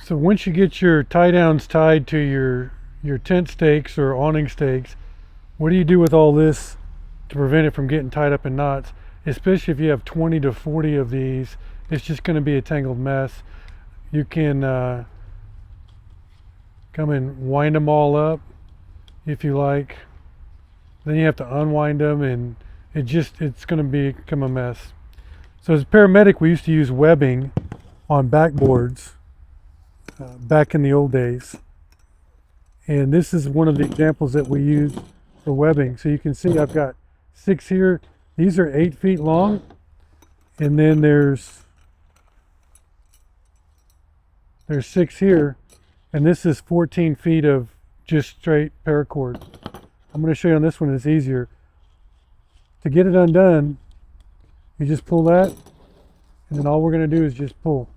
So once you get your tie downs tied to your tent stakes or awning stakes, what do you do with all this to prevent it from getting tied up in knots? Especially if you have 20 to 40 of these, it's just going to be a tangled mess. You can come and wind them all up if you like. Then you have to unwind them, and it's going to become a mess. So as a paramedic, we used to use webbing on backboards back in the old days. And this is one of the examples that we use for webbing. So you can see I've got 6 here. These are 8 feet long. And then there's 6 here. And this is 14 feet of just straight paracord. I'm going to show you on this one, it's easier. To get it undone, you just pull that, and then all we're going to do is just pull.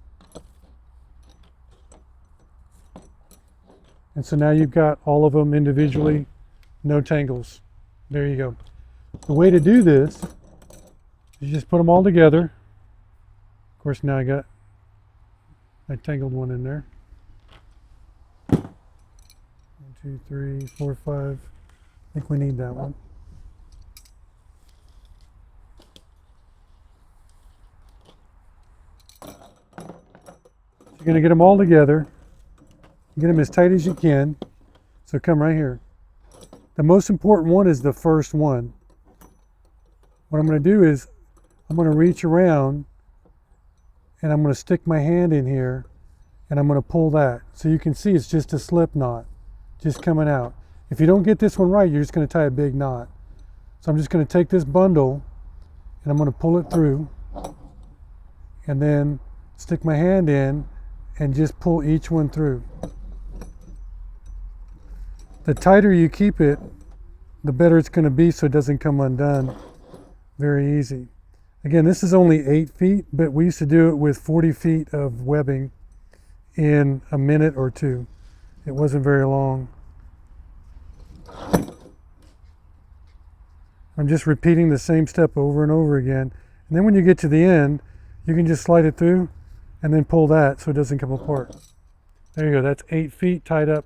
And so now you've got all of them individually, no tangles. There you go. The way to do this is you just put them all together. Of course, now I got my tangled one in there. 1, 2, 3, 4, 5. I think we need that one. You're going to get them all together. Get them as tight as you can. So come right here. The most important one is the first one. What I'm going to do is I'm going to reach around and I'm going to stick my hand in here and I'm going to pull that. So you can see it's just a slip knot just coming out. If you don't get this one right, you're just going to tie a big knot. So I'm just going to take this bundle and I'm going to pull it through and then stick my hand in and just pull each one through. The tighter you keep it, the better it's going to be so it doesn't come undone. Very easy. Again, this is only 8 feet, but we used to do it with 40 feet of webbing in a minute or two. It wasn't very long. I'm just repeating the same step over and over again. And then when you get to the end, you can just slide it through and then pull that so it doesn't come apart. There you go, that's 8 feet tied up.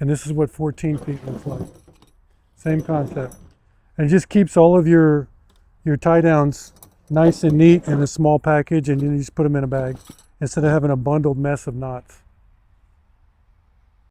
And this is what 14 feet looks like. Same concept. And it just keeps all of your tie downs nice and neat in a small package, and you just put them in a bag instead of having a bundled mess of knots.